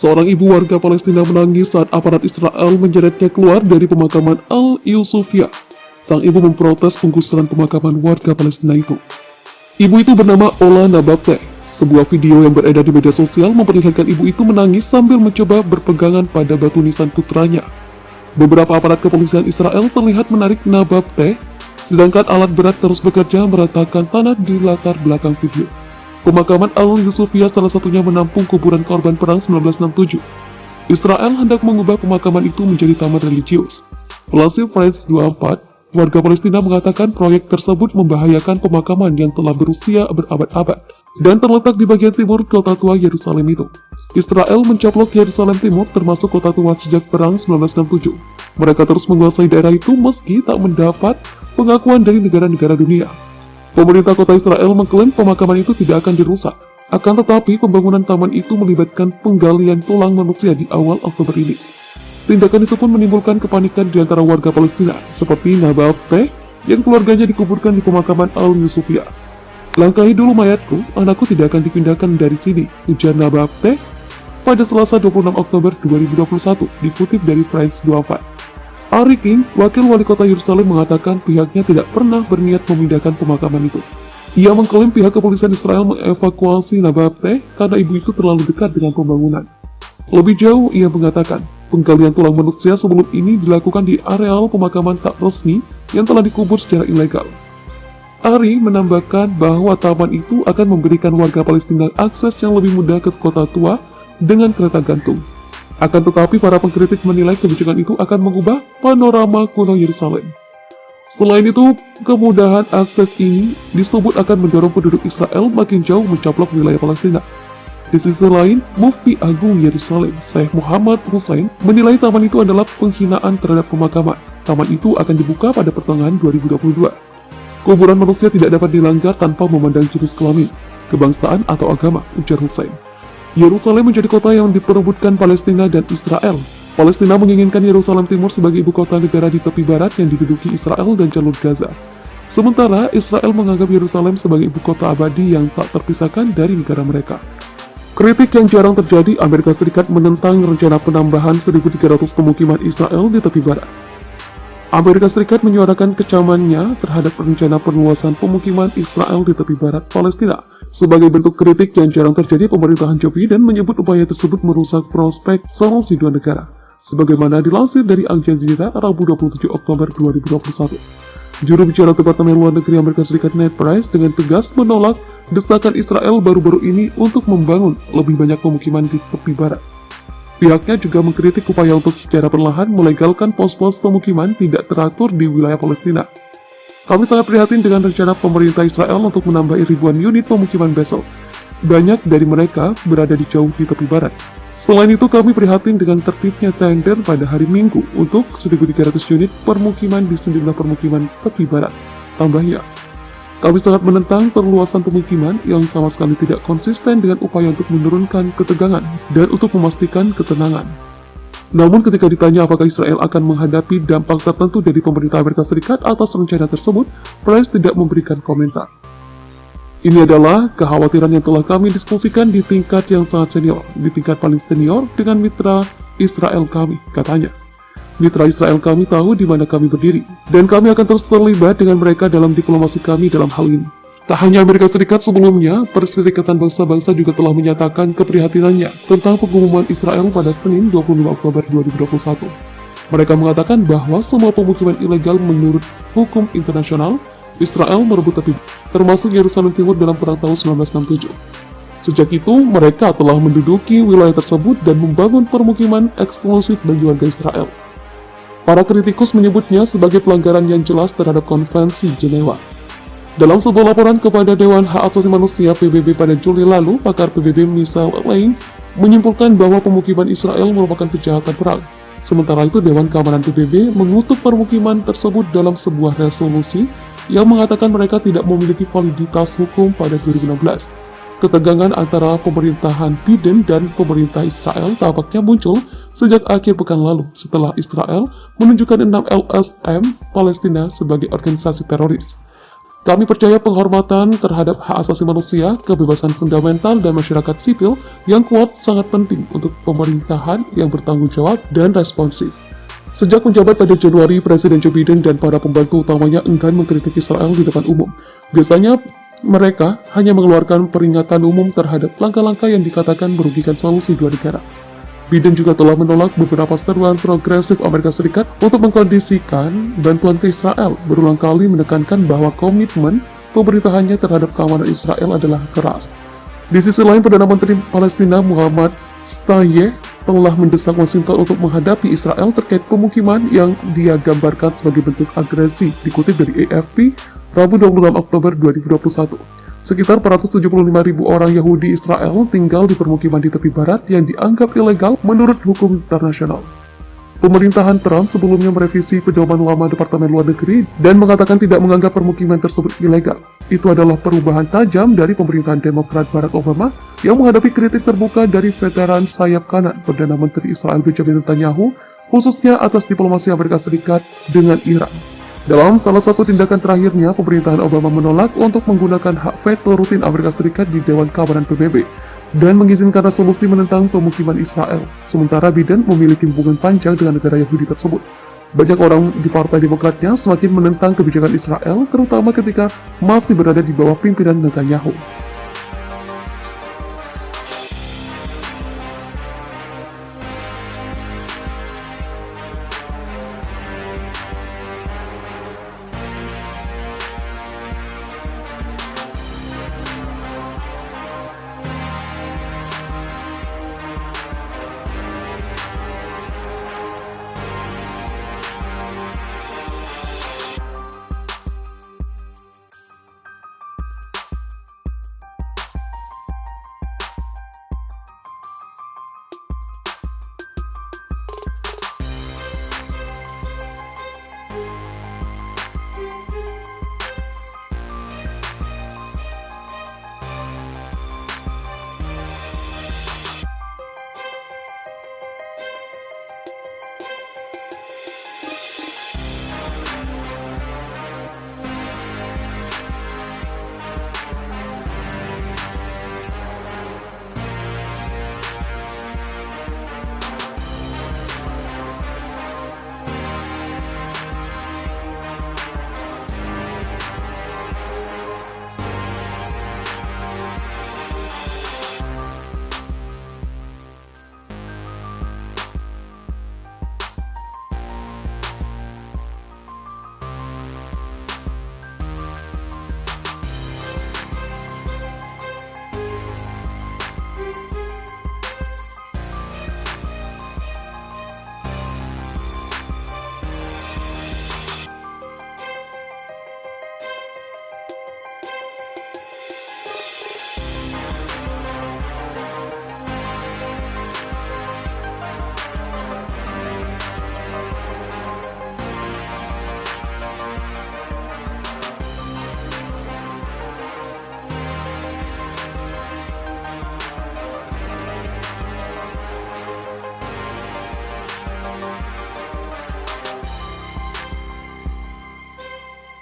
Seorang ibu warga Palestina menangis saat aparat Israel menyeretnya keluar dari pemakaman Al-Yusufiyah. Sang ibu memprotes penggusuran pemakaman warga Palestina itu. Ibu itu bernama Ola Nababteh. Sebuah video yang beredar di media sosial memperlihatkan ibu itu menangis sambil mencoba berpegangan pada batu nisan putranya. Beberapa aparat kepolisian Israel terlihat menarik Nababteh, sedangkan alat berat terus bekerja meratakan tanah di latar belakang video. Pemakaman Al-Yusufiyah salah satunya menampung kuburan korban perang 1967. Israel hendak mengubah pemakaman itu menjadi taman religius. Pelansir France 24, warga Palestina mengatakan proyek tersebut membahayakan pemakaman yang telah berusia berabad-abad dan terletak di bagian timur kota tua Yerusalem itu. Israel mencaplok Yerusalem Timur termasuk kota tua sejak perang 1967. Mereka terus menguasai daerah itu meski tak mendapat pengakuan dari negara-negara dunia. Pemerintah kota Israel mengklaim pemakaman itu tidak akan dirusak. Akan tetapi pembangunan taman itu melibatkan penggalian tulang manusia di awal Oktober ini. Tindakan itu pun menimbulkan kepanikan di antara warga Palestina, seperti Nababteh yang keluarganya dikuburkan di pemakaman Al-Yusufiyah. "Langkahi dulu mayatku, anakku tidak akan dipindahkan dari sini," ujar Nababteh pada Selasa 26 Oktober 2021, dikutip dari France 24. Ari King, wakil wali kota Yerusalem, mengatakan pihaknya tidak pernah berniat memindahkan pemakaman itu. Ia mengklaim pihak kepolisian Israel mengevakuasi Nababteh karena ibu itu terlalu dekat dengan pembangunan. Lebih jauh, ia mengatakan, penggalian tulang manusia sebelum ini dilakukan di areal pemakaman tak resmi yang telah dikubur secara ilegal. Ari menambahkan bahwa taman itu akan memberikan warga Palestina akses yang lebih mudah ke kota tua dengan kereta gantung. Akan tetapi para pengkritik menilai kebijakan itu akan mengubah panorama kuno Yerusalem. Selain itu, kemudahan akses ini disebut akan mendorong penduduk Israel makin jauh mencaplok wilayah Palestina. Di sisi lain, Mufti Agung Yerusalem, Syekh Muhammad Hussein, menilai taman itu adalah penghinaan terhadap pemakaman. Taman itu akan dibuka pada pertengahan 2022. Kuburan manusia tidak dapat dilanggar tanpa memandang jenis kelamin, kebangsaan atau agama, ujar Hussein. Yerusalem menjadi kota yang diperebutkan Palestina dan Israel. Palestina menginginkan Yerusalem Timur sebagai ibu kota negara di tepi barat yang diduduki Israel dan jalur Gaza. Sementara Israel menganggap Yerusalem sebagai ibu kota abadi yang tak terpisahkan dari negara mereka. Kritik yang jarang terjadi, Amerika Serikat menentang rencana penambahan 1.300 pemukiman Israel di tepi barat. Amerika Serikat menyuarakan kecamannya terhadap rencana perluasan pemukiman Israel di tepi barat Palestina. Sebagai bentuk kritik yang jarang terjadi, pemerintahan Joe Biden menyebut upaya tersebut merusak prospek solusi dua negara. Sebagaimana dilansir dari Al Jazeera, Rabu 27 Oktober 2021. Juru bicara Departemen Luar Negeri Amerika Serikat Ned Price dengan tegas menolak desakan Israel baru-baru ini untuk membangun lebih banyak pemukiman di tepi barat. Pihaknya juga mengkritik upaya untuk secara perlahan melegalkan pos-pos pemukiman tidak teratur di wilayah Palestina. "Kami sangat prihatin dengan rencana pemerintah Israel untuk menambah ribuan unit pemukiman besok. Banyak dari mereka berada di jauh di tepi barat. Selain itu, kami prihatin dengan tertibnya tender pada hari Minggu untuk 1.300 unit permukiman di sejumlah permukiman tepi barat," tambahnya. "Kami sangat menentang perluasan pemukiman yang sama sekali tidak konsisten dengan upaya untuk menurunkan ketegangan dan untuk memastikan ketenangan." Namun ketika ditanya apakah Israel akan menghadapi dampak tertentu dari pemerintah Amerika Serikat atas rencana tersebut, Price tidak memberikan komentar. "Ini adalah kekhawatiran yang telah kami diskusikan di tingkat yang sangat senior, di tingkat paling senior dengan mitra Israel kami," katanya. "Mitra Israel kami tahu di mana kami berdiri, dan kami akan terus terlibat dengan mereka dalam diplomasi kami dalam hal ini." Tak hanya Amerika Serikat, sebelumnya, Perserikatan Bangsa-Bangsa juga telah menyatakan keprihatinannya tentang pengumuman Israel pada Senin 25 Oktober 2021. Mereka mengatakan bahwa semua pemukiman ilegal menurut hukum internasional, Israel merebut tepi, termasuk Yerusalem Timur dalam perang tahun 1967. Sejak itu, mereka telah menduduki wilayah tersebut dan membangun permukiman eksklusif bagi warga Israel. Para kritikus menyebutnya sebagai pelanggaran yang jelas terhadap Konvensi Jenewa. Dalam sebuah laporan kepada Dewan Hak Asasi Manusia PBB pada Juli lalu, pakar PBB Michelle Lane menyimpulkan bahwa pemukiman Israel merupakan kejahatan perang. Sementara itu, Dewan Keamanan PBB mengutuk permukiman tersebut dalam sebuah resolusi yang mengatakan mereka tidak memiliki validitas hukum pada 2016. Ketegangan antara pemerintahan Biden dan pemerintah Israel tampaknya muncul sejak akhir pekan lalu setelah Israel menunjukkan 6 LSM Palestina sebagai organisasi teroris. Kami percaya penghormatan terhadap hak asasi manusia, kebebasan fundamental, dan masyarakat sipil yang kuat sangat penting untuk pemerintahan yang bertanggung jawab dan responsif. Sejak menjabat pada Januari, Presiden Joe Biden dan para pembantu utamanya enggan mengkritik Israel di depan umum. Biasanya, mereka hanya mengeluarkan peringatan umum terhadap langkah-langkah yang dikatakan merugikan solusi dua negara. Biden juga telah menolak beberapa seruan progresif Amerika Serikat untuk mengkondisikan bantuan ke Israel, berulang kali menekankan bahwa komitmen pemerintahannya terhadap keamanan Israel adalah keras. Di sisi lain, Perdana Menteri Palestina Muhammad Shtayyeh telah mendesak Washington untuk menghadapi Israel terkait pemukiman yang dia gambarkan sebagai bentuk agresi, dikutip dari AFP, Rabu 26 Oktober 2021. Sekitar 475.000 orang Yahudi Israel tinggal di permukiman di tepi barat yang dianggap ilegal menurut hukum internasional. Pemerintahan Trump sebelumnya merevisi pedoman lama Departemen Luar Negeri dan mengatakan tidak menganggap permukiman tersebut ilegal. Itu adalah perubahan tajam dari pemerintahan Demokrat Barack Obama yang menghadapi kritik terbuka dari veteran sayap kanan Perdana Menteri Israel Benjamin Netanyahu, khususnya atas diplomasi Amerika Serikat dengan Iran. Dalam salah satu tindakan terakhirnya, pemerintahan Obama menolak untuk menggunakan hak veto rutin Amerika Serikat di Dewan Keamanan PBB dan mengizinkan resolusi menentang pemukiman Israel, sementara Biden memiliki hubungan panjang dengan negara Yahudi tersebut. Banyak orang di Partai Demokratnya semakin menentang kebijakan Israel, terutama ketika masih berada di bawah pimpinan Netanyahu.